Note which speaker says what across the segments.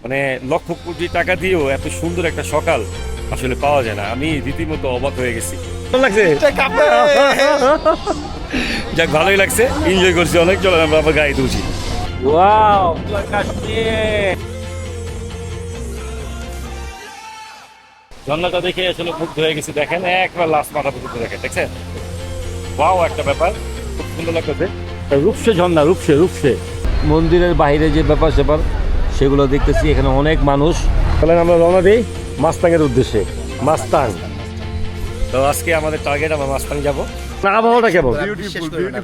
Speaker 1: মানে লক্ষ কোটি টাকা দিয়েও এত সুন্দর একটা সকাল আসলে পাওয়া যায় না। আমি রীতিমতো অবাক হয়ে গেছি। ভালো লাগছে, যাক ভালোই লাগছে, এনজয় করছি অনেক। চলেন আমরা আবার গাড়িতে উঠি। ওয়াও, ঝর্ণাটা দেখে আসলে মুগ্ধ হয়ে গেছি। দেখেন একবার লাস্ট মাথা পর্যন্ত দেখেন, দেখছেন? ওয়াও, একটা ব্যাপার খুব সুন্দর লাগতেছে। রূপসে ঝর্ণা, রূপসে রূপসে। মন্দিরের বাইরে যে ব্যাপার স্যাপার সেগুলো দেখতেছি। এখানে অনেক মানুষ। তাহলে আমরা রওনা দিই মাস্তাংয়ের উদ্দেশ্যে। মাস্তাং। তো আজকে আমাদের টার্গেট, আমরা মাস্তাং যাবো। আবহাওয়াটা কেমন?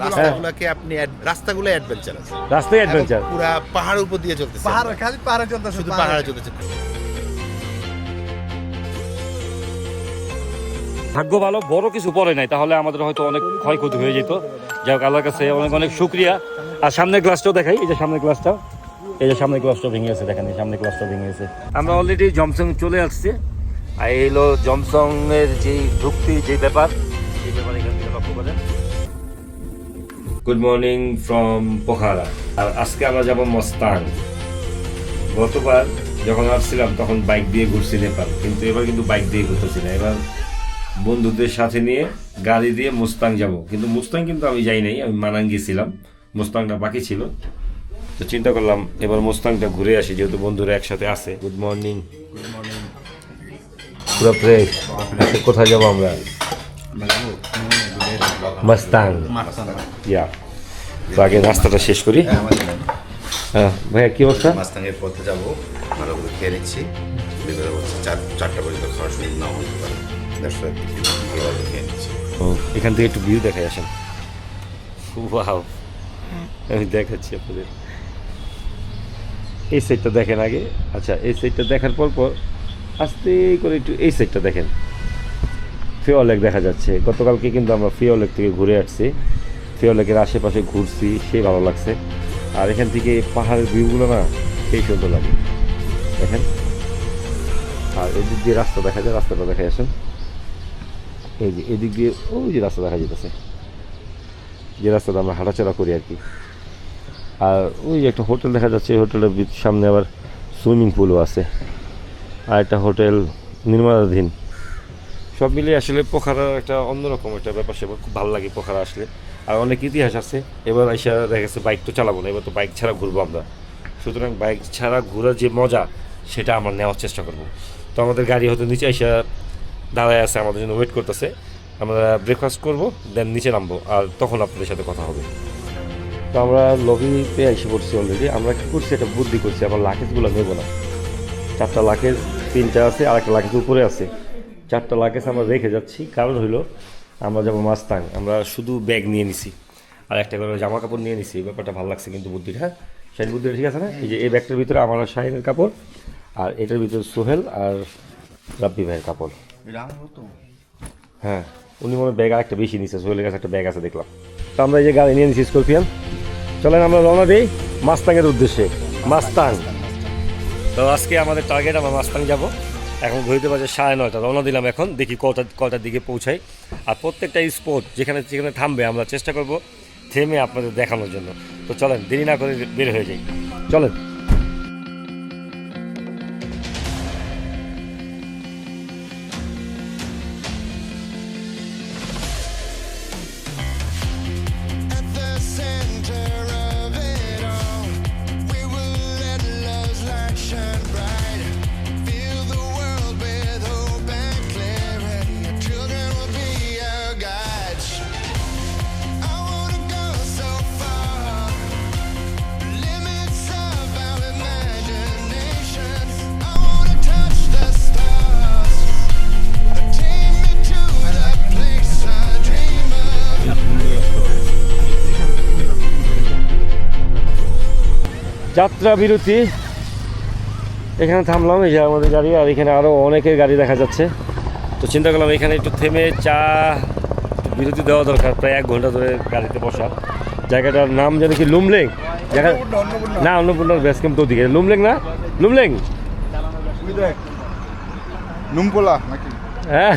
Speaker 2: রাস্তাগুলোকে আপনি রাস্তাগুলো অ্যাডভেঞ্চার আছে,
Speaker 1: রাস্তায় অ্যাডভেঞ্চার,
Speaker 2: পুরো পাহাড়ের উপর দিয়ে চলতেছে,
Speaker 3: খালি পাহাড়ে চলতেছে,
Speaker 2: শুধু পাহাড়ে চলতেছে।
Speaker 1: ভাগ্য ভালো বড় কিছু পড়ে নাই, তাহলে আমাদের হয়তো অনেক ক্ষয়ক্ষতি হয়ে যেত। যাই হোক, আল্লাহর কাছে অনেক অনেক শুক্রিয়া। আর সামনের গ্লাসটাও দেখাই, এই যে সামনের গ্লাসটা, এই যে সামনের গ্লাসটা ভেঙে গেছে, দেখেন এই সামনের গ্লাসটা ভেঙে গেছে। আমরা অলরেডি জমসং চলে আসছি। আর এই হলো জমসং এর যে ঢুকতি যে ব্যাপার, এই ব্যাপার এখান থেকে লক্ষ্য করেন। Good morning from Pokhara. আর আজকে আমরা যাব মস্তাং। গতবার যখন আসছিলাম তখন বাইক দিয়ে ঘুরছি নেপাল, কিন্তু এবার কিন্তু বাইক দিয়ে ঘুরতেছি না। এবার বন্ধুদের সাথে নিয়ে গাড়ি দিয়ে মুস্তাং যাব। কিন্তু মুস্তাং কিন্তু আমি যাই নাই, আমি মানাং গেছিলাম, মুস্তাংটা বাকি ছিল। তো চিন্তা করলাম এবার মুস্তাংটা ঘুরে আসি, যেহেতু বন্ধুরা একসাথে আছে। Good morning. পুরো ফ্রেশ। কোথায় যাবো আমরা? মুস্তাং। ইয়া, তো আগে রাস্তাটা শেষ করি। হ্যাঁ ভাইয়া, কি অবস্থা?
Speaker 2: মাস্তাংয়ের পথে যাবো, ভালো করে খেয়ে নিচ্ছি। বিকেলে বলছে 4টা পর্যন্ত খাওয়ার সুযোগ নাও হতে পারে, ভালোভাবে খেয়ে নিচ্ছি।
Speaker 1: ও, এখান থেকে একটু ভিউ দেখাই আসেন। ওয়াও, আমি দেখাচ্ছি আপনাদের। এই সাইডটা দেখেন আগে। আচ্ছা, এই সাইডটা দেখার পর আস্তে করে একটু এই সাইডটা দেখেন। ফিও লেক দেখা যাচ্ছে। গতকালকে কিন্তু আমরা ফিও লেক থেকে ঘুরে আসছি, ফিও লেকের আশেপাশে ঘুরছি, সেই ভালো লাগছে। আর এখান থেকে পাহাড়ের ভিউগুলো না সেই সুন্দর লাগে, দেখেন। আর এদিক দিয়ে রাস্তা দেখা যায়, রাস্তাটা দেখে আসেন। এই যে এদিক দিয়ে ওই যে রাস্তা দেখা যেতেছে, যে রাস্তাটা আমরা হাঁটাচলা করি আর কি। আর ওই যে একটা হোটেল দেখা যাচ্ছে, হোটেলের সামনে আবার সুইমিং পুলও আছে। আর একটা হোটেল নির্মাণাধীন। সব মিলিয়ে আসলে পোখারার একটা অন্যরকম একটা ব্যাপার সেবা, খুব ভালো লাগে পোখারা আসলে। আর অনেক ইতিহাস আছে। এবার এসে দেখা গেছে বাইক তো চালাবো না, এবার তো বাইক ছাড়া ঘুরবো আমরা। সুতরাং বাইক ছাড়া ঘোরার যে মজা সেটা আমরা নেওয়ার চেষ্টা করব। তো আমাদের গাড়ি হয়তো নিচে এসে দাঁড়ায় আছে, আমাদের জন্য ওয়েট করতেছে। আমরা ব্রেকফাস্ট করবো, দেন নিচে নামবো, আর তখন আপনাদের সাথে কথা হবে। তো আমরা লবিতে এসে পড়ছি অলরেডি। আমরা কী করছি, এটা বুদ্ধি করছি, আমরা লাকেজগুলো নেবো না। 4টা লাকেজ, 3টা আছে আর একটা লাকেজ উপরে আছে। 4টা লাকেজ আমরা রেখে যাচ্ছি, কারণ হইলো আমরা যাবো মাস্তাং। আমরা শুধু ব্যাগ নিয়ে নিছি আর একটা করে জামা কাপড় নিয়ে নিছি। এই ব্যাপারটা ভালো লাগছে কিন্তু বুদ্ধিটা। হ্যাঁ, শাহিন বুদ্ধিটা ঠিক আছে না? এই যে এই ব্যাগটার ভিতরে আমার শাহিনের কাপড়, আর এটার ভিতরে সোহেল আর রাব্বি ভাইয়ের কাপড়। হ্যাঁ, উনি মনে ব্যাগ আরেকটা বেশি নিচ্ছে, সোহেলের কাছে একটা ব্যাগ আছে দেখলাম। তো আমরা এই যে গাড়ি নিয়ে নিচ্ছি স্করপিয়ান। চলেন আমরা রওনা দিই মাস্তাংয়ের উদ্দেশ্যে। মাস্তাং। তো আজকে আমাদের টার্গেট, আমরা মাস্তাং যাব। এখন ঘড়িতে বাজে 9:30। রওনা দিলাম, এখন দেখি কটার দিকে পৌঁছাই। আর প্রত্যেকটা স্পট যেখানে যেখানে থামবে আমরা চেষ্টা করব থেমে আপনাদের দেখানোর জন্য। তো চলেন দেরি না করে বের হয়ে যাই, চলেন। যাত্রা বিরতি, এখানে থামলাম। এই যে আমাদের গাড়ি, আর এখানে আরও অনেকের গাড়ি দেখা যাচ্ছে। তো চিন্তা করলাম এখানে একটু থেমে চা বিরতি দেওয়া দরকার। প্রায় 1 ঘন্টা ধরে গাড়িতে বসা। জায়গাটার নাম যেন কি লুমলেং জায়গা না, অন্নপূর্ণার বেস ক্যাম্প তো দিকে লুমলেং না, লুমলেং হ্যাঁ,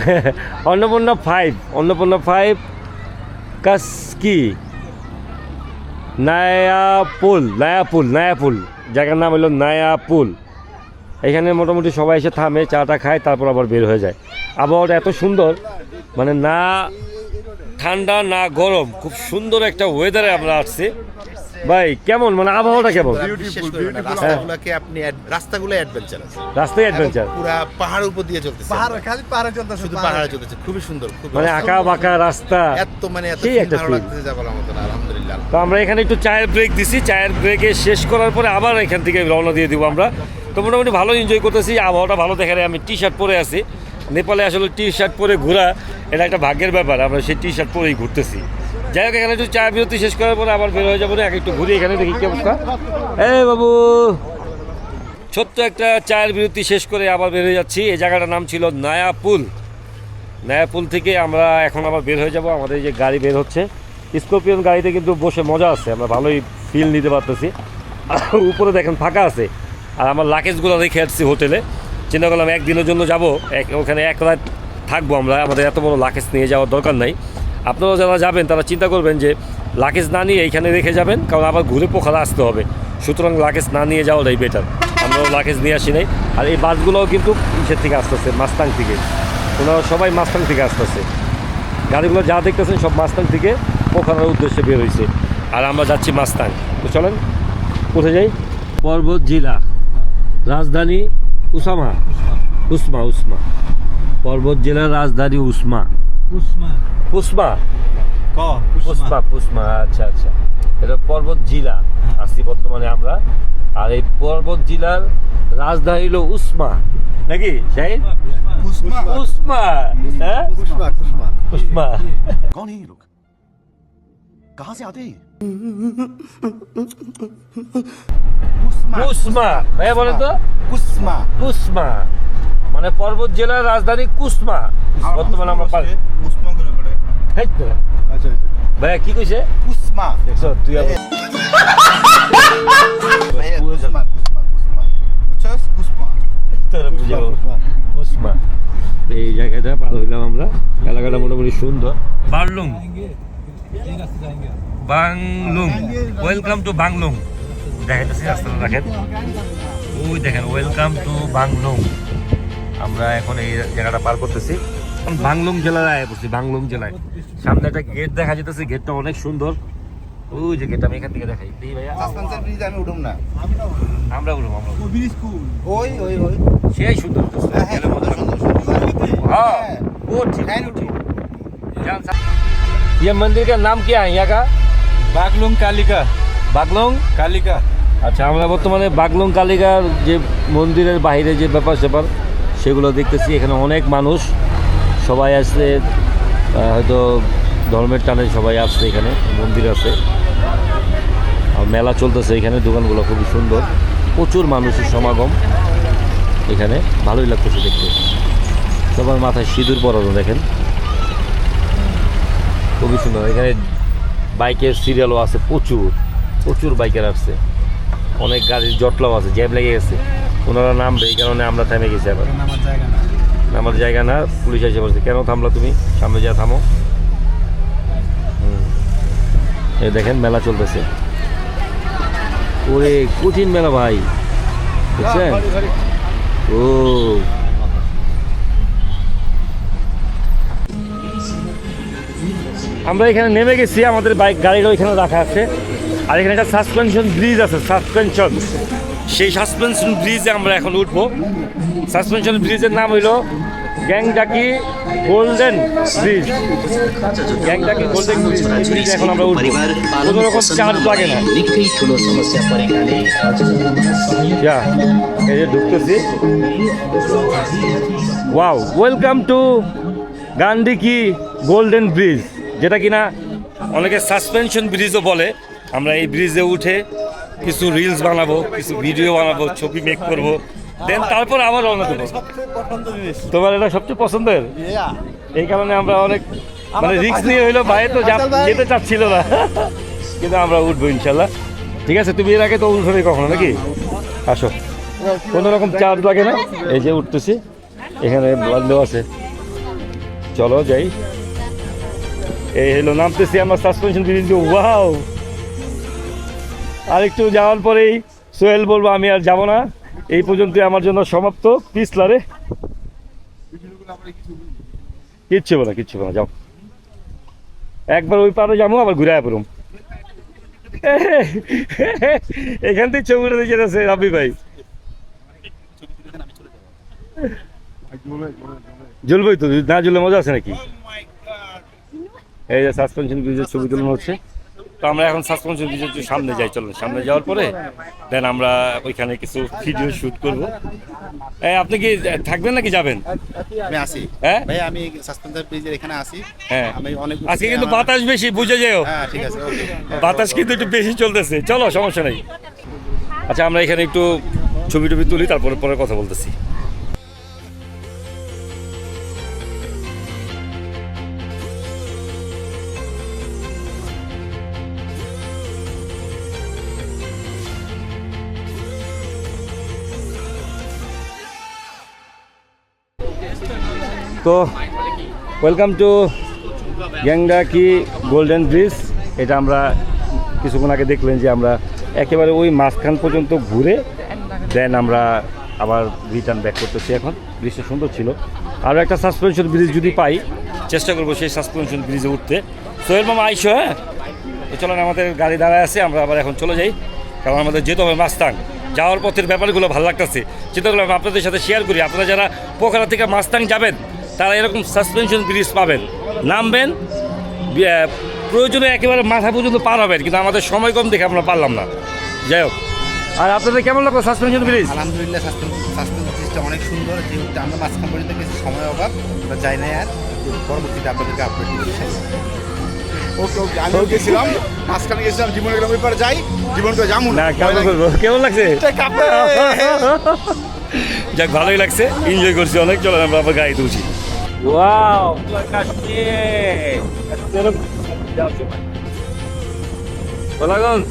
Speaker 1: অন্নপূর্ণা 5, অন্নপূর্ণা 5 কাসকি নায়াপুল, নায়াপুল, নায়াপুল। জায়গার নাম হলো নায়াপুল। এখানে মোটামুটি সবাই এসে থামে, চাটা খায়, তারপর আবার বের হয়ে যায়। আবহাওয়াটা এত সুন্দর, মানে না ঠান্ডা না গরম, খুব সুন্দর একটা ওয়েদারে আমরা আসছি। ভাই কেমন, মানে আবহাওয়াটা কেমন?
Speaker 2: বিশেষ করে না, রাস্তাগুলোকে আপনি রাস্তাগুলো অ্যাডভেঞ্চার আছে,
Speaker 1: রাস্তায় অ্যাডভেঞ্চার,
Speaker 2: পুরা পাহাড়ের উপর দিয়ে চলতেছে,
Speaker 3: খালি পাহাড়ে চলতেছে,
Speaker 2: শুধু পাহাড়ে চলতেছে, খুবই সুন্দর, খুব
Speaker 1: মানে আঁকা বাঁকা রাস্তা,
Speaker 2: এত মানে এত
Speaker 1: সেই একটা
Speaker 2: ভালো
Speaker 1: feel।
Speaker 2: লাগতেছে যা বলার মতো না, আলহামদুলিল্লাহ।
Speaker 1: তো আমরা এখানে একটু চায়ের ব্রেক দিছি, চায়ের ব্রেকে শেষ করার পরে আবার এখান থেকে রওনা দিয়ে দিব আমরা। তো মোটামুটি ভালো এনজয় করতেছি, আবহাওয়াটা ভালো দেখারে আমি টি শার্ট পরে আছি। নেপালে আসলে টি শার্ট পরে ঘোরা এটা একটা ভাগ্যের ব্যাপার, আমরা সেই টি শার্ট পরেই ঘুরতেছি। যাই হোক, এখানে একটু চা বিরতি শেষ করার পরে আবার বের হয়ে যাবো, একটু ঘুরি এখানে, দেখি কি অবস্থা। এই বাবু, ছোট্ট একটা চায়ের বিরতি শেষ করে আবার বের হয়ে যাচ্ছি। এই জায়গাটার নাম ছিল নয়াপুল। নয়াপুল থেকে আমরা এখন আবার বের হয়ে যাব। আমাদের এই যে গাড়ি বের হচ্ছে, স্করপিয়ন গাড়িতে কিন্তু বসে মজা আছে, আমরা ভালোই ফিল নিতে পারতেছি। উপরে দেখেন ফাঁকা আছে, আর আমার লাগেজগুলো রেখে আসছি হোটেলে। চিন্তা করলাম একদিনের জন্য যাব, ওখানে এক রাত থাকবো আমরা, আমাদের এত বড় লাগেজ নিয়ে যাওয়ার দরকার নাই। আপনারা যারা যাবেন তারা চিন্তা করবেন যে লাগেজ না নিয়ে এইখানে রেখে যাবেন, কারণ আবার ঘুরে পোখারা আসতে হবে। সুতরাং লাগেজ না নিয়ে যাওয়াটাই বেটার। আমরাও লাগেজ নিয়ে আসি নাই। আর এই বাসগুলোও কিন্তু ইসের থেকে আসতেছে, মাস্তাং থেকে। ওনারা সবাই মাস্তাং থেকে আসতেছে, গাড়িগুলো যা দেখতেছেন সব মাস্তাং থেকে পোখারার উদ্দেশ্যে বের হয়েছে। আর আমরা যাচ্ছি মাস্তাং। তো চলেন কোথায় যাই? পর্বত জেলা, রাজধানী উসমা। উসমা পর্বত জেলার রাজধানী উসমা। পুসমা, আচ্ছা আচ্ছা, এটা পর্বত জেলা আছি বর্তমানে আমরা। আর এই পর্বত জেলার রাজধানী হলো উসমা, নাকি শাহিন? উসমা, হ্যাঁ উসমা।
Speaker 3: कौन है ये लोग? कहाँ से आते हैं?
Speaker 1: কুসমা, ভাইয়া বলেন তো।
Speaker 3: कुस्मा
Speaker 1: কুসমা মানে পর্বত জেলার রাজধানী কুসমা। বর্তমানে আমরা
Speaker 3: कुस्मा को नहीं पड़े।
Speaker 1: এই তো।
Speaker 3: अच्छा अच्छा
Speaker 1: ভাইয়া কি কইছে?
Speaker 3: कुस्मा
Speaker 1: দেখছো তুই আবার
Speaker 3: भैया कुस्मा अच्छा कुस्मा
Speaker 1: তোরা বুঝে যাবো। কুসমা, এই জায়গাটা পার হইলাম আমরা। এলাকাটা মোটামুটি সুন্দর। বাংলুং, ওয়েলকাম টু বাংলুং। দেখাইতেছি রাস্তাটা, দেখেন ওই দেখেন, ওয়েলকাম টু বাংলুং। আমরা এখন এই জায়গাটা পার করতেছি, বাংলুং জেলায় আয় পড়ছি। বাংলুং জেলায় সামনে একটা গেট দেখা যেতেছে, গেটটা অনেক সুন্দর। ওই যে গেট, আমি এখান থেকে দেখাই দিই ভাইয়া।
Speaker 3: সাসপেন্সর ব্রিজ আমি উঠুম না
Speaker 1: আমরা উঠবো, আমরা উঠবো।
Speaker 3: ওই ওই ওই
Speaker 1: সেই সুন্দর হতেছে।
Speaker 3: হ্যাঁ সুন্দর
Speaker 1: हाँ वो ठीक है, वो ठीक। ये मंदिर का नाम क्या है यहाँ का?
Speaker 4: বাগলুং কালিকা।
Speaker 1: বাগলুং
Speaker 4: কালিকা।
Speaker 1: আচ্ছা, আমরা বর্তমানে বাগলুং কালিকার যে মন্দিরের বাইরে যে ব্যাপার স্যাপার সেগুলো দেখতেছি। এখানে অনেক মানুষ, সবাই আসছে, হয়তো ধর্মের টানে সবাই আসছে। এখানে মন্দির আছে আর মেলা চলতেছে। এখানে দোকানগুলো খুবই সুন্দর, প্রচুর মানুষের সমাগম এখানে, ভালোই লাগতেছে দেখতে। সবার মাথায় সিঁদুর পরানো, দেখেন খুবই সুন্দর। এখানে বাইকের সিরিয়ালও আছে, প্রচুর বাইকার আসছে। অনেক গাড়ির জটলাও আছে, জ্যাম লেগে গেছে। ওনারা নামবে, এই কারণে আমরা থেমে গেছি। আবার নামার জায়গা না, পুলিশ এসে বলছে কেন থামলা তুমি, সামনে যা থামো। এই দেখেন মেলা চলতেছে, ওরে কঠিন মেলা ভাই, বুঝছেন? ও আমরা এখানে নেমে গেছি, আমাদের বাইক গাড়িটা ওইখানে রাখা আছে। আর এখানে একটা সাসপেনশন ব্রিজ আছে, সাসপেনশন। সেই সাসপেনশন ব্রিজে আমরা এখন উঠবো। সাসপেনশন ব্রিজের নাম হইল গ্যাংটাকি গোল্ডেন ব্রিজ। গ্যাংটাকি গোল্ডেন ব্রিজ, এই ব্রিজে এখন আমরা উঠবো। কোনো রকম চার্জ লাগে না। যা, এই যে ঢুকতেছি। Wow, welcome to Gandaki golden bridge, যেটা কিনা অনেকে সাসপেনশন ব্রিজও বলে। আমরা এই ব্রিজে উঠে কিছু রিলস বানাবো, কিছু ভিডিও বানাবো, ছবি মেক করবো, দেন তারপর আবার রওনা দেবো। তোমার এটা সবচেয়ে পছন্দের, এই কারণে আমরা অনেক মানে রিস্ক নিয়ে হইলো। ভাই তো যেতে চাচ্ছিল না, কিন্তু আমরা উঠবো ইনশাল্লাহ। ঠিক আছে, তুমি এর আগে তো উঠবে কখনো নাকি? আসো, কোনো রকম চার্জ লাগে না। এই যে উঠতেছি, এখানে বন্ধ আছে, চলো যাই। এই হলো নামতেছি আমরা সাসপেনশন ব্রিজ। ওয়াও, আর একটু যাওয়ার পরেই সোহেল বলবো আমি আর যাবো না, এই পর্যন্ত আমার জন্য সমাপ্ত। পিছলারে কিচ্ছু বলা, কিচ্ছু বলা, যাও একবার ওই পারে যাবো, আবার ঘুরে পড়ুম। এখান থেকে ছবিটা দেখে যাচ্ছে রাবি ভাই। জ্বলবই তো, না জ্বলে মজা আছে নাকি? এই যে সাসপেনশন ব্রিজের ছবি তোলানো হচ্ছে। তো আমরা এখন সাসপেনশন ব্রিজের সামনে যাই, চলুন সামনে যাওয়ার পরে দেন আমরা ওইখানে কিছু ভিডিও শুট করব। আপনি কি থাকবেন নাকি যাবেন?
Speaker 2: আমি আসি,
Speaker 1: হ্যাঁ
Speaker 2: ভাই আমি সাসপেন্সার ব্রিজের এখানে আসি।
Speaker 1: হ্যাঁ,
Speaker 2: আমি অনেক
Speaker 1: আজকে কিন্তু বাতাস বেশি, বুঝে যেও।
Speaker 2: হ্যাঁ ঠিক আছে, ওকে।
Speaker 1: বাতাস কিন্তু একটু বেশি চলতেছে, চলো সমস্যা নেই। আচ্ছা আমরা এখানে একটু ছবি টবি তুলি, তারপরে পরে কথা বলতেছি। তো ওয়েলকাম টু গ্যাংডাকি গোল্ডেন ব্রিজ। এটা আমরা কিছুক্ষণ আগে দেখলেন যে আমরা একেবারে ওই মাঝখান পর্যন্ত ঘুরে দেন আমরা আবার রিটার্ন ব্যাক করতেছি। এখন ব্রিজটা সুন্দর ছিল। আরও একটা সাসপেনশন ব্রিজ যদি পাই চেষ্টা করবো সেই সাসপেনশন ব্রিজে উঠতে। সোহেল মামা আইসো, হ্যাঁ তো চলেন, আমাদের গাড়ি দাঁড়ায় আছে, আমরা আবার এখন চলে যাই, কারণ আমাদের যেতে হবে মাস্তাং। যাওয়ার পথের ব্যাপারগুলো ভালো লাগতেছে, চিন্তা করলাম আপনাদের সাথে শেয়ার করি। আপনারা যারা পোখরা থেকে মাস্তাং যাবেন তারা এরকম সাসপেনশন ব্রিজ পাবেন, নামবেন, প্রয়োজনে একেবারে মাথা পর্যন্ত পার হবেন, কিন্তু আমাদের সময় কম দেখে আমরা পারলাম না। যাই হোক, আর আপনাদের কেমন লাগলো সাসপেনশন ব্রিজ?
Speaker 2: আলহামদুলিল্লাহ সাসপেন্স ব্রিজটা অনেক সুন্দর, যেহেতু আমরা মাঝখান পর্যন্ত কিছু সময় অভাব, আমরা যাই না আর পরবর্তীতে আপনাদেরকে আপডেট দিচ্ছি। ওকে ওকে, আমি গেছিলাম মাঝখানে, গেছিলাম জীবনে গেলাম, ওই পারে যাই, জীবন করে যাবো
Speaker 1: না কেমন করবো, কেমন লাগছে? যাক ভালোই লাগছে, এনজয় করছি অনেক। চলেন আমরা আবার গাড়ি তুলছি। ওয়াও গোলাগঞ্জ,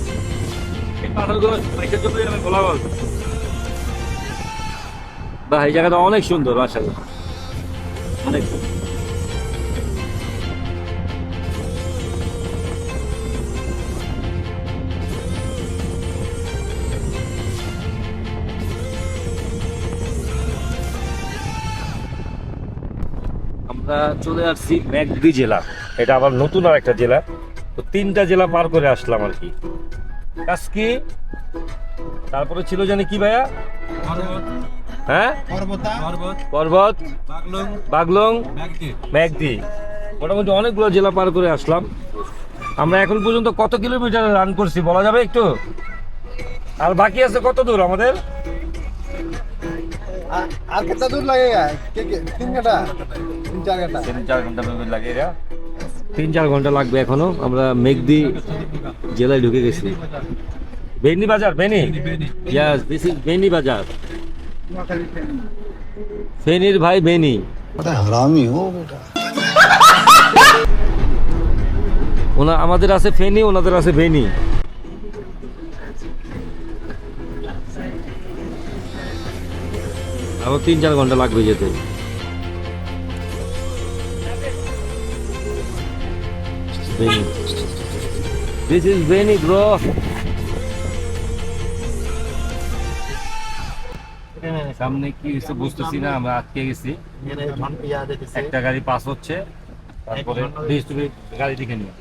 Speaker 1: গোলাগঞ্জ বাহ, এই জায়গাটা অনেক সুন্দর, আসলে অনেক সুন্দর। আমরা চলে আসছি মেঘদি জেলা, এটা আবার নতুন আর একটা জেলা। তো 3টা জেলা পার করে আসলাম আর কি। কাস্কি, তারপরে ছিল জানি কি ভাইয়া, হ্যাঁ পর্বত, বাগলং, মেঘদি, মোটামুটি অনেকগুলো জেলা পার করে আসলাম। আমরা এখন পর্যন্ত কত কিলোমিটার রান করছি বলা যাবে একটু? আর বাকি আছে কত দূর আমাদের?
Speaker 3: আর कितना दूर लगेगा? 3 घंटा 3-4 घंटा
Speaker 1: 3-4 ঘন্টা লাগে, 3-4 ঘন্টা লাগবে এখনো। আমরা মেঘদি জেলায় ঢুকে গেছি। বেনি বাজার, বেনি, ইয়েস দিস ইজ বেনি বাজার। ফেনীর ভাই বেনি,
Speaker 3: हरामी हो बेटा।
Speaker 1: আমাদের আছে ফেনী, ওনাদের আছে বেনি। আরো 3-4 ঘন্টা লাগবে যেতে। This is Beni bro. সামনে কি হচ্ছে বুঝতেছি না, আমরা আটকে গেছি। একটা গাড়ি পাস হচ্ছে, তারপরে তুমি গাড়ি দেখে নিও।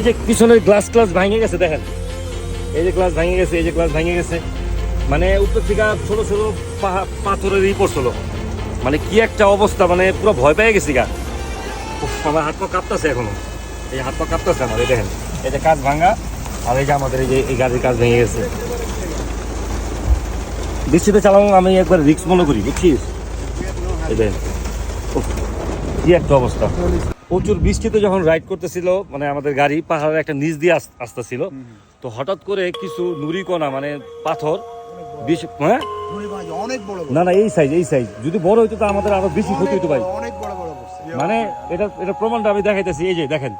Speaker 1: যে পিছনের গ্লাস ভেঙে গেছে, দেখেন এই যে গ্লাস ভেঙে গেছে, এই যে গ্লাস ভেঙে গেছে। মানে উত্তর থেকে ছোট ছোট পাথরেরই পড়ছিল, মানে কি একটা অবস্থা, মানে পুরো ভয় পেয়ে গেছি গা। উফ, আমার হাত পা কাঁপতেছে এখনো, এই হাত পা কাঁপতেছে আমার। এই দেখেন, এই যে কাজ ভাঙা, আর এই যে আমাদের এই যে এই গাড়ির কাজ ভেঙে গেছে। বৃষ্টিতে চালানো আমি একবার রিস্ক মনে করি, বুঝছিস? এই দেখেন, উফ, কি একটা অবস্থা। প্রচুর বৃষ্টিতে যখন রাইড করতেছিল, মানে আমাদের গাড়ি পাহাড়ের একটা নিচ দিয়ে আসতেছিল, তো হঠাৎ করে কিছু নুড়িকণা, মানে পাথর, হ্যাঁ
Speaker 2: অনেক বড়
Speaker 1: না না এই সাইজ যদি বড় হইতো তো আমাদের আরো বেশি ক্ষতি হইতো ভাই।
Speaker 2: অনেক বড় বড় পড়ছে।
Speaker 1: মানে এটা প্রমাণটা আমি দেখাইতেছি। এই যে দেখেন,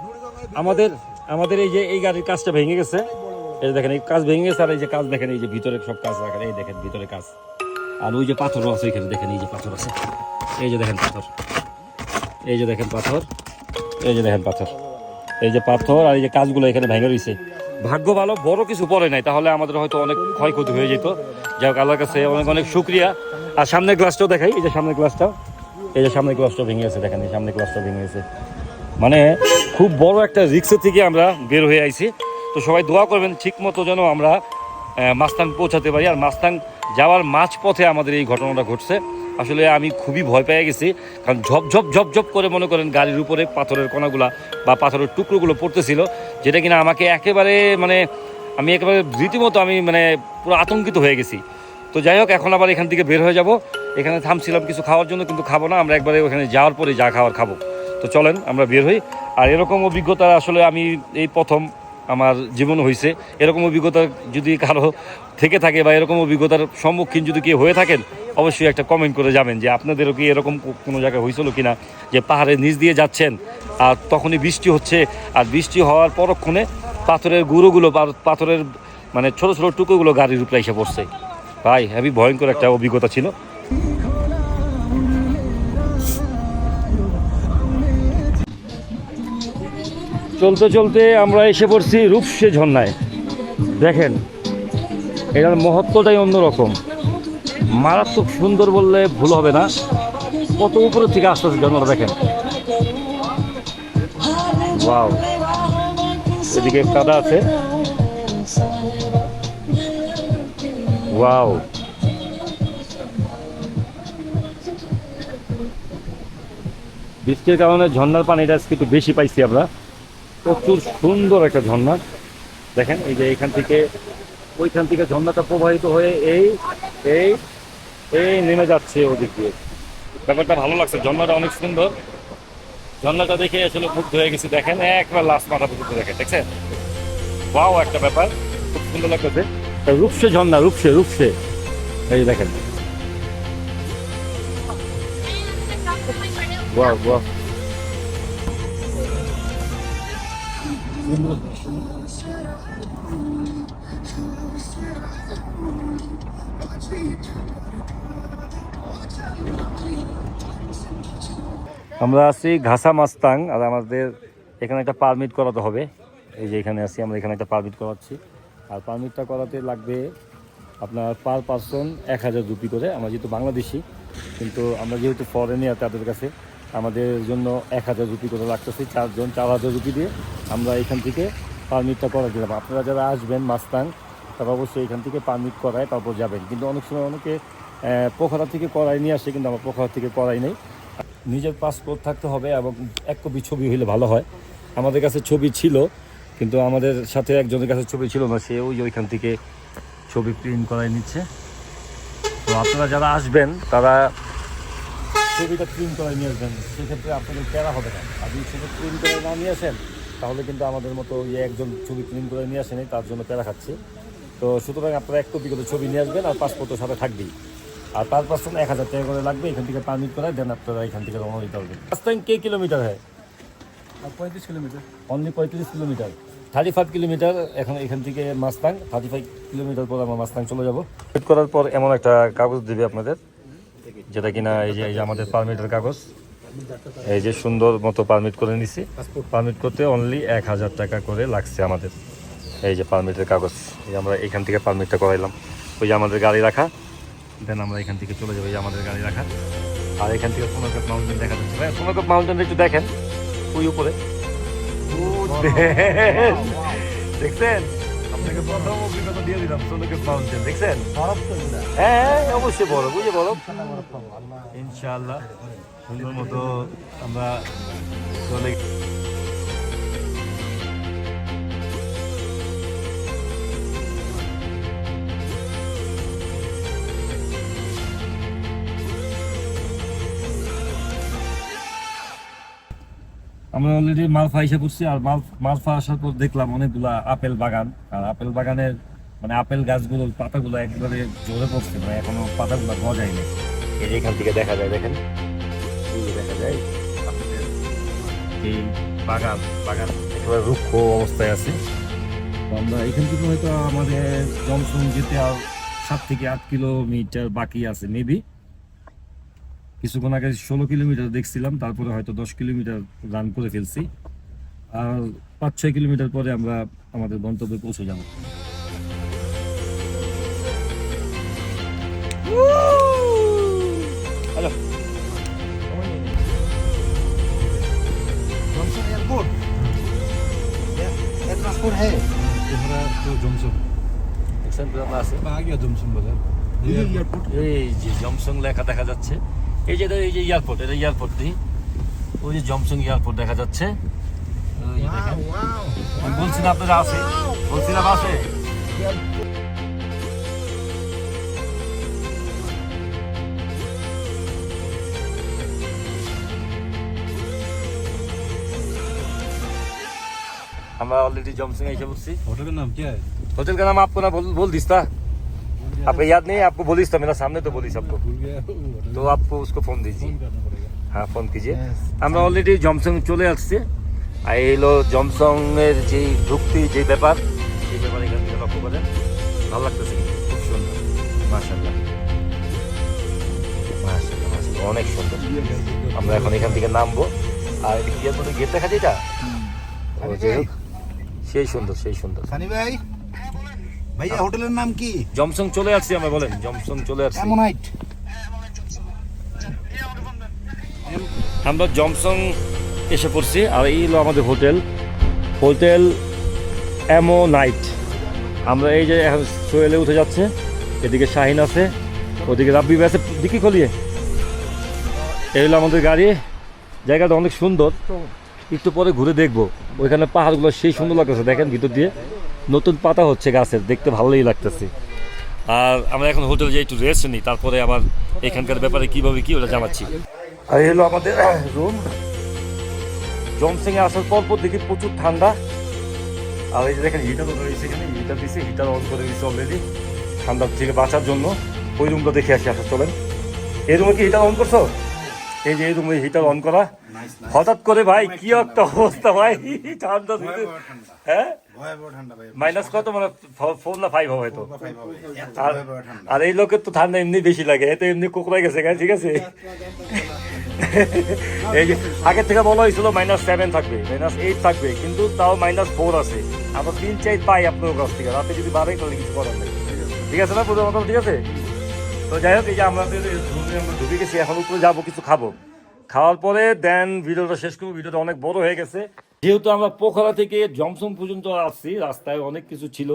Speaker 1: আমাদের এই যে এই গাড়ির কাজটা ভেঙে গেছে, এই যে দেখেন এই কাজ ভেঙে গেছে, আর এই যে কাজ দেখেন, এই যে ভিতরে সব কাজ রাখেন, এই দেখেন ভিতরে কাজ, আর ওই যে পাথরও আছে এখানে, দেখেন এই যে পাথর আছে, এই যে দেখেন পাথর, এই যে দেখেন পাথর, এই যে দেখেন পাথর, এই যে পাথর, আর এই যে কাজগুলো এখানে ভেঙে রয়েছে। ভাগ্য ভালো বড় কিছু পড়ে নাই, তাহলে আমাদের হয়তো অনেক ক্ষয়ক্ষতি হয়ে যেত। যাই হোক, আল্লাহর কাছে অনেক অনেক শুক্রিয়া। আর সামনের গ্লাসটাও দেখাই, এই যে সামনের গ্লাসটা, এই যে সামনের গ্লাসটা ভেঙে গেছে, দেখেন এই সামনের গ্লাসটা ভেঙে গেছে। মানে খুব বড় একটা রিস্ক থেকে আমরা বের হয়ে আইছি। তো সবাই দোয়া করবেন ঠিক মতো যেন আমরা মাস্তাং পৌঁছাতে পারি। আর মাস্তাং যাওয়ার মাঝ পথে আমাদের এই ঘটনাটা ঘটছে। আসলে আমি খুবই ভয় পেয়ে গেছি, কারণ ঝপ করে মনে করেন গাড়ির উপরে পাথরের কণাগুলা বা পাথরের টুকরোগুলো পড়তেছিল, যেটা কিনা আমাকে একেবারে মানে আমি একেবারে রীতিমতো আমি মানে পুরো আতঙ্কিত হয়ে গেছি। তো যাই হোক, এখন আবার এখান থেকে বের হয়ে যাব। এখানে থামছিলাম কিছু খাওয়ার জন্য, কিন্তু খাবো না, আমরা একবারে ওখানে যাওয়ার পরে যা খাওয়ার খাবো। তো চলেন আমরা বের হই। আর এরকম অভিজ্ঞতা আসলে আমি এই প্রথম আমার জীবন হয়েছে। এরকম অভিজ্ঞতা যদি কারো থেকে থাকে বা এরকম অভিজ্ঞতার সম্মুখীন যদি কেউ হয়ে থাকেন, অবশ্যই একটা কমেন্ট করে যাবেন যে আপনাদেরও কি এরকম কোনো জায়গায় হয়েছিল কিনা, যে পাহাড়ের নিচ দিয়ে যাচ্ছেন আর তখনই বৃষ্টি হচ্ছে, আর বৃষ্টি হওয়ার পরক্ষণে পাথরের গুঁড়োগুলো, পাথরের মানে ছোট ছোট টুকরোগুলো গাড়ির উপরে এসে পড়ছে। ভাই হেবি ভয়ঙ্কর একটা অভিজ্ঞতা ছিল। চলতে চলতে আমরা এসে পড়ছি রূপসে ঝর্ণায়। দেখেন, এটার মহত্বটাই অন্যরকম, মারাত্মক সুন্দর বললে ভুল হবে না। কত উপরের থেকে আসতেছে ঝর্ণাটা দেখেন। ওয়াও, এদিকে কাদা আছে। ওয়াও, বৃষ্টির কারণে ঝর্ণার পানিটা আজকে একটু বেশি পাইছি আমরা। প্রচুর সুন্দর একটা ঝর্ণা দেখেন। এই যে এখান থেকে ওইখান থেকে ঝর্ণাটা প্রবাহিত হয়ে এই এই এই নেমে যাচ্ছে ওদিক দিয়ে। ব্যাপারটা ভালো লাগছে, ঝর্ণাটা অনেক সুন্দর। ঝর্ণাটা দেখে আসলে মুগ্ধ হয়ে গেছি। দেখেন একবার লাস্ট মাথা পর্যন্ত দেখেন, দেখছেন? ওয়াও, একটা ব্যাপার খুব সুন্দর লাগতেছে। রূপসে ঝর্ণা, রূপসে এই যে দেখেন। ওয়াও ওয়াও, আমরা আছি ঘাসা মাস্তাং। আর আমাদের এখানে একটা পারমিট করাতে হবে। এই যে এখানে আছি আমরা, এখানে একটা পারমিট করাচ্ছি। আর পারমিটটা করাতে লাগবে আপনার পার পারসন 1000 রুপি করে। আমরা যেহেতু বাংলাদেশি, কিন্তু আমরা যেহেতু ফরেনিয়ার, তাদের কাছে আমাদের জন্য 1000 রুপি করে লাগতেছে। 4 জন 4000 রুপি দিয়ে আমরা এখান থেকে পারমিটটা করা দিলাম। আপনারা যারা আসবেন মাস্তাং, তারা অবশ্যই এখান থেকে পারমিট করায় তারপর যাবেন। কিন্তু অনেক সময় অনেকে পোখরা থেকে করাই নিয়ে আসে, কিন্তু আমরা পোখরা থেকে করাই নেই। নিজের পাসপোর্ট থাকতে হবে এবং 1 কপি ছবি হলে ভালো হয়। আমাদের কাছে ছবি ছিল, কিন্তু আমাদের সাথে একজনের কাছে ছবি ছিল না, সে ওইখান থেকে ছবি প্রিন্ট করাই নিচ্ছে। তো আপনারা যারা আসবেন তারা ছবিটা প্রিন্ট করে নিয়ে আসবেন, সেক্ষেত্রে আপনাদের প্যারা হবে না। আপনি ছবি প্রিন্ট করে না নিয়ে আসেন, তাহলে কিন্তু আমাদের মতো একজন ছবি প্রিন্ট করে নিয়ে আসেনি, তার জন্য প্যারা খাচ্ছে। তো সুতরাং আপনারা 1 কপি করে ছবি নিয়ে আসবেন, আর পাসপোর্টের সাথে থাকবেই। আর পার পার্সন 1000 টাকা করে লাগবে। এখান থেকে পারমিট করায় দেন, আপনারা এখান থেকে রওনা দিতে পারবেন। মাস্তাং কে কিলোমিটার হয়?
Speaker 2: 35 কিলোমিটার।
Speaker 1: Only 35 kilometre, 35 kilometre. এখন এখান থেকে মাস্তাং 35 কিলোমিটার পর আমরা মাস্তাং চলে যাব। পেড করার পর এমন একটা কাগজ দেবে আপনাদের, যেটা কিনা এই যে আমাদের পারমিটের কাগজ। এই যে সুন্দর মতো পারমিট করে নিছি। পারমিট করতে অনলি 1000 টাকা করে লাগছে আমাদের। এই যে পারমিটের কাগজ, এই আমরা এখান থেকে পারমিটটা করাইলাম। ওই যে আমাদের গাড়ি রাখা, দেন আমরা এখান থেকে চলে যাবো। এই আমাদের গাড়ি রাখা। আর এখান থেকে সোনারকাপ মাউন্টেন দেখা যাচ্ছে। ভাই সোনারকাপ মাউন্টেনটা একটু দেখেন, ওই উপরে দেখছেন? আপনাকে প্রথম অভিজ্ঞতা দিয়ে দিলাম সোলকের ফাউন্টেন দেখছেন হ্যাঁ অবশ্যই বড় বুঝে বড় ইনশাআল্লাহ সুন্দর মতো আমরা চলে আমরা অলরেডি মালফা এসে পড়ছি আর মালফা আসার পর দেখলাম অনেকগুলা আপেল বাগান আর আপেল বাগানের মানে আপেল গাছগুলোর পাতাগুলো একবারে ঝরে পড়ছে মানে এখনো পাতাগুলো গজায়নি এই যে এখান থেকে দেখা যায় দেখেন এই যে দেখা যায় আপেলের এই বাগান একেবারে রুক্ষ অবস্থায় আছে তো আমরা এখান থেকে হয়তো আমাদের জনসন যেতে আর 7 থেকে 8 কিলোমিটার বাকি আছে মেবি কিছুক্ষণ আগে 16 কিলোমিটার দেখছিলাম তারপরে হয়তো 10 কিলোমিটার রান করে ফেলছি আর 5-6 কিলোমিটার পরে আমরা আমাদের গন্তব্যে পৌঁছে যাব
Speaker 2: जॉनसन एयरपोर्ट एयर ट्रांसपोर्ट है
Speaker 4: हमारा तो जमसम
Speaker 1: আছে
Speaker 4: आ गया जमसम बाजार
Speaker 2: ये एयरपोर्ट
Speaker 1: এই যে জমসং লেখা দেখা যাচ্ছে এই যে এয়ারপোর্ট এটা এয়ারপোর্ট দিয়ে ওই যে জমসং এয়ারপোর্ট দেখা যাচ্ছে ওই যে দেখেন আমি বলছি না আপনারা আছে বলছিলাম আছে আমরা ऑलरेडी जमसंग एसे पहुंची
Speaker 4: होटल का नाम क्या है
Speaker 1: होटल का नाम आपको ना बोल दिस था आपको याद नहीं है आपको बोलिस था मेरा सामने तो बोलिस आपको
Speaker 4: भूल गया वो होटल
Speaker 1: तो आपको उसको फोन दीजिए
Speaker 4: फोन करना पड़ेगा
Speaker 1: হ্যাঁ ফোন कीजिए আমরা অলরেডি জমসং চলে আসছি আর এই হলো জমসং এর যে ঢুকতি যে ব্যাপার সেই ব্যাপার এখান থেকে লক্ষ্য করেন ভালো লাগতেছে কিন্তু খুব সুন্দর মাশাআল্লাহ মাশাআল্লাহ অনেক সুন্দর আমরা এখন এখান থেকে নামবো আর এয়ারপোর্টের গেট দেখা যায় এটা ও যে সেই সুন্দর
Speaker 2: সানি ভাই ভাইয়া হোটেলের নাম কি
Speaker 1: জমসং চলে আসছি আমরা বলেন জমসং চলে আসছি
Speaker 2: অ্যামোনাইট
Speaker 1: আমরা জমসং এসে পড়ছি আর এই হলো আমাদের হোটেল অ্যামোনাইট আমরা এই যে এখন সোহেলে উঠে যাচ্ছে এদিকে শাহিন আছে ওদিকে রাব্বি আছে দিকে খলিয়ে এই হলো আমাদের গাড়ি জায়গাটা অনেক সুন্দর একটু পরে ঘুরে দেখবো ওইখানে পাহাড়গুলো সেই সুন্দর লাগতেছে দেখেন ভিতর দিয়ে নতুন পাতা হচ্ছে গাছের দেখতে ভালোই লাগতেছে আর আমরা এখন হোটেল যাই একটু রেস্ট নিই তারপরে আবার এখানকার ব্যাপারে কীভাবে কী ওটা জানাচ্ছি আর এই হলো আমাদের রুম জমসিংয়ে আসার পর দেখি প্রচুর ঠান্ডা আর এই যে দেখেন হিটার রয়েছে এখানে হিটার দিছে হিটার অন করে দিচ্ছে অলরেডি ঠান্ডার থেকে বাঁচার জন্য ওই রুমটা দেখে আসি আসা চলেন এই রুমে কি হিটার অন করছো এই যে এই রুমে হিটার অন করা হঠাৎ করে ভাই কি একটা অবস্থা ভাই ঠান্ডা হ্যাঁ
Speaker 2: ভয়াবহ ঠান্ডা ভাই
Speaker 1: মাইনাস কত মানে 4 না 5 হবে হয়তো
Speaker 2: এত
Speaker 1: আর
Speaker 2: ভয়াবহ ঠান্ডা
Speaker 1: আর এই লোকের তো ঠান্ডা এমনি বেশি লাগে এ তো এমনি কোকড়াই গেছে গায়ে ঠিক আছে এই যে আগে থেকে বলা হয়েছিল -7 থাকবে -8 থাকবে কিন্তু তাও -4 আছে আমরা 3-4 পাই আপনার কাছ থেকে রাতে যদি বাড়ে তাহলে কিছু করার নেই ঠিক আছে না পুরো মতো ঠিক আছে তো যাই হোক এই যে আমাদের রুমে আমরা ঢুকে গেছি এখন উপরে যাবো কিছু খাবো খাওয়ার পরে দেন ভিডিওটা শেষ করবো ভিডিওটা অনেক বড় হয়ে গেছে যেহেতু আমরা পোখরা থেকে জমসম পর্যন্ত আসছি রাস্তায় অনেক কিছু ছিল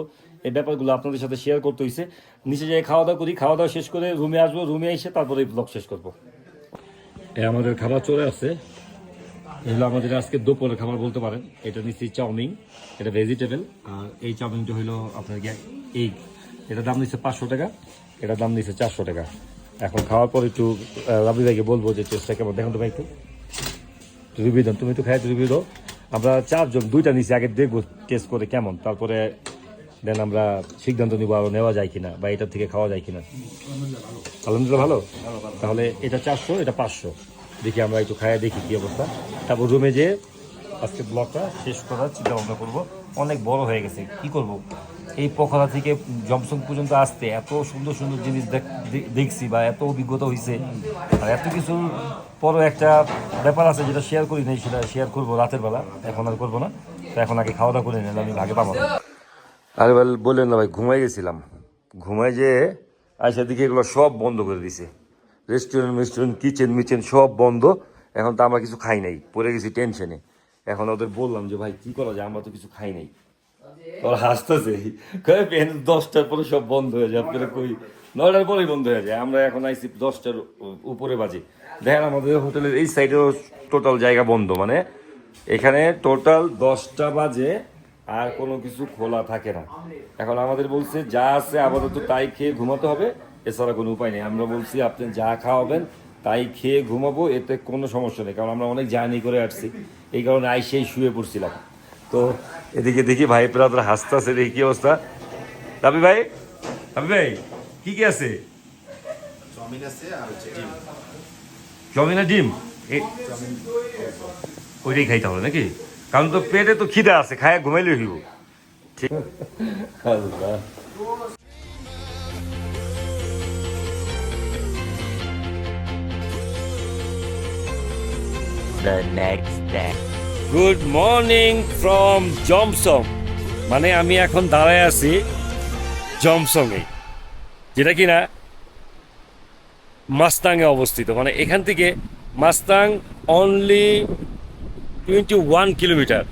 Speaker 1: এই ব্যাপারগুলো আপনাদের সাথে শেয়ার করতে হয়েছে নিচে যাই খাওয়া দাওয়া করি খাওয়া দাওয়া শেষ করে রুমে আসবো রুমে এসে তারপরে ব্লগ শেষ করবো আমাদের খাবার চলে আসছে এগুলো আমাদের আজকে দুপুরের খাবার বলতে পারেন এটা নিচ্ছি চাউমিন এটা ভেজিটেবল আর এই চাউমিনটা হলো আপনার এগ এটার দাম নিচ্ছে 500 টাকা এটার দাম নিচ্ছে 400 টাকা এখন খাওয়ার পর একটু রাবি ভাইকে বলবো যে টেস্টটা কেমন দেখুন তো ভাই একটু রিভিউ দেন তুমি একটু খাই রিভিউ দাও আমরা 4 জন 2টা নিচ্ছি আগে দেখবো টেস্ট করে কেমন তারপরে দেন আমরা সিদ্ধান্ত নিবো আরও নেওয়া যায় কিনা বা এটার থেকে খাওয়া যায় কিনা আলহামদুলিল্লাহ ভালো তাহলে এটা 400 এটা 500 দেখি আমরা একটু খাইয়ে দেখি কী অবস্থা তারপর রুমে যেয়ে আজকে ব্লগটা শেষ করার চিন্তা ভাবনা করবো অনেক বড় হয়ে গেছে কি করব এই পোখরা থেকে জমসং পর্যন্ত আসতে এত সুন্দর সুন্দর জিনিস দেখছি বা এত অভিজ্ঞতা হয়েছে আর এত কিছু পরও একটা ব্যাপার আছে যেটা শেয়ার করি নাই সেটা শেয়ার করবো রাতের বেলা এখন আর করবো না তো এখন আগে খাওয়া দাওয়া করে নিলাম আমি ভাগে পাবো না আরে বললেন না ভাই ঘুমাই গেছিলাম ঘুমাই যেয়ে আইসা দিকে এগুলো সব বন্ধ করে দিছে রেস্টুরেন্ট কিচেন সব বন্ধ এখন তো আমরা কিছু খাই নাই পড়ে গেছি টেনশনে এখন ওদের বললাম যে ভাই কী করা যায় আমরা তো কিছু খাই নাই ওর হাসতেছে কয়ে পেন 10টার পরে সব বন্ধ হয়ে যায় আপনারা কই 9টার পরেই বন্ধ হয়ে যায় আমরা এখন আইসি 10টার উপরে বাজে দেখেন আমাদের হোটেলের এই সাইডেও টোটাল জায়গা বন্ধ মানে এখানে টোটাল 10টা বাজে আর কোনো কিছু খোলা থাকে না এখন আমাদের বলছে যা আছে আপাতত তাই খেয়ে ঘুমাতে হবে এছাড়া কোনো উপায় নেই আমরা বলছি আপনি যা খাওয়াবেন তাই খেয়ে ঘুমাবো এতে কোনো সমস্যা নেই কারণ আমরা অনেক জার্নি করে আসছি এই কারণে আইসেই শুয়ে পড়ছিলাম তো এদিকে দেখি ভাই প্রাতরা হাসতেছে দেখি কি অবস্থা রাবি ভাই কি কি আছে
Speaker 2: চাউমিন আছে আর হচ্ছে ডিম
Speaker 1: চাউমিন আর ডিম ওইটাই খাইতে হবে নাকি কারণ তো পেটে তো খিদা আছে খায় ঘুমাইলে হইব ঠিক আল্লাহ
Speaker 5: The next day.
Speaker 1: Good morning from Jomsom মানে আমি এখন দাঁড়ায় আছি জমসমে যেটা কিনা মাস্তাংয়ে অবস্থিত মানে এখান থেকে মাস্তাং অনলি 21 কিলোমিটার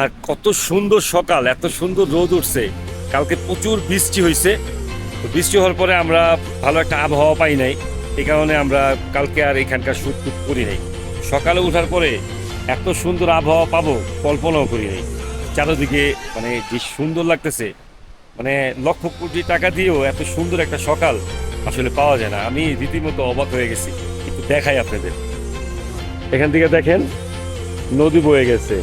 Speaker 1: আর কত সুন্দর সকাল এত সুন্দর রোদ উঠছে কালকে প্রচুর বৃষ্টি হয়েছে তো বৃষ্টি হওয়ার পরে আমরা ভালো একটা আবহাওয়া পাই নাই এই কারণে আমরা কালকে আর এখানকার শ্যুট টুট করি নাই সকালে ওঠার পরে এত সুন্দর আবহাওয়া পাবো কল্পনাও করি নাই চারদিকে মানে যে সুন্দর লাগতেছে মানে লক্ষ কোটি টাকা দিয়েও এত সুন্দর একটা সকাল আসলে পাওয়া যায় না আমি রীতিমতো অবাক হয়ে গেছি একটু দেখাই আপনাদের এখান থেকে দেখেন নদী বয়ে গেছে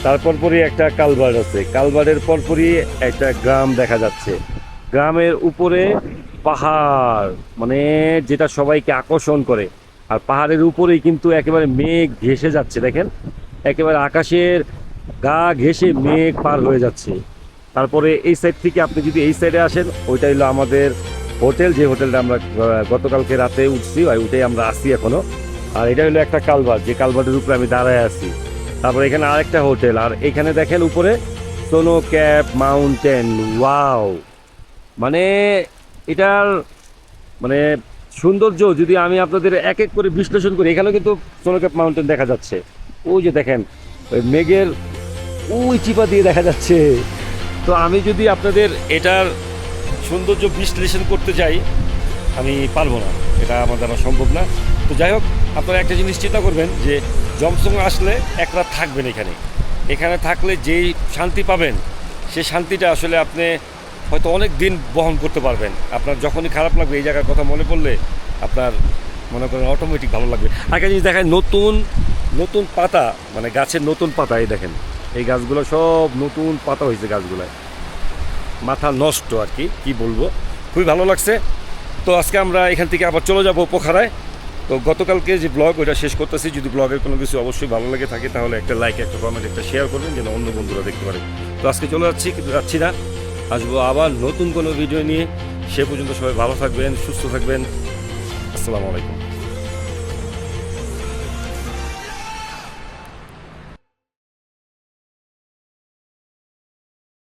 Speaker 1: তারপর পরই একটা কালভার্ট আছে কালভার্টের পরপরই একটা গ্রাম দেখা যাচ্ছে গ্রামের উপরে পাহাড় মানে যেটা সবাইকে আকর্ষণ করে আর পাহাড়ের উপরেই কিন্তু একেবারে মেঘ ঘেঁষে যাচ্ছে দেখেন একেবারে আকাশের গা ঘেঁষে মেঘ পার হয়ে যাচ্ছে তারপরে এই সাইড থেকে আপনি যদি এই সাইডে আসেন ওইটা হলো আমাদের হোটেল যে হোটেলটা আমরা গতকালকে রাতে উঠছি ওইটাই আমরা আসি এখনো আর এটা হলো একটা কালভার্ট যে কালভার্টের উপরে আমি দাঁড়ায় আছি তারপরে এখানে আরেকটা হোটেল আর এখানে দেখেন উপরে সোনো ক্যাপ মাউন্টেন ওয়াও মানে এটার মানে সৌন্দর্য যদি আমি আপনাদের এক এক করে বিশ্লেষণ করি এখানেও কিন্তু সোনো ক্যাপ মাউন্টেন দেখা যাচ্ছে ওই যে দেখেন ওই মেঘের ওই চিপা দিয়ে দেখা যাচ্ছে তো আমি যদি আপনাদের এটার সৌন্দর্য বিশ্লেষণ করতে যাই আমি পারবো না এটা আমার দ্বারা সম্ভব না তো যাই হোক আপনারা একটা জিনিস চিন্তা করবেন যে জমসম আসলে এক রাত থাকবেন এখানে থাকলে যেই শান্তি পাবেন সেই শান্তিটা আসলে আপনি হয়তো অনেক দিন বহন করতে পারবেন আপনার যখনই খারাপ লাগবে এই জায়গার কথা মনে পড়লে আপনার মনে করেন অটোমেটিক ভালো লাগবে একটা জিনিস দেখেন নতুন পাতা মানে গাছের নতুন পাতা এই দেখেন এই গাছগুলো সব নতুন পাতা হয়েছে গাছগুলায় মাথা নষ্ট আর কি বলবো খুবই ভালো লাগছে তো আজকে আমরা এখান থেকে আবার চলে যাব পোখারায় তো গতকালকে যে ব্লগ ওইটা শেষ করতেছি যদি ব্লগের কোনো কিছু অবশ্যই ভালো লেগে থাকে তাহলে একটা লাইক একটা কমেন্ট একটা শেয়ার করবেন যেন অন্য বন্ধুরা দেখতে পারে তো আজকে চলে যাচ্ছি কিন্তু যাচ্ছি না আসবো আবার নতুন কোনো ভিডিও নিয়ে সে পর্যন্ত সবাই ভালো থাকবেন সুস্থ থাকবেন আসসালামু আলাইকুম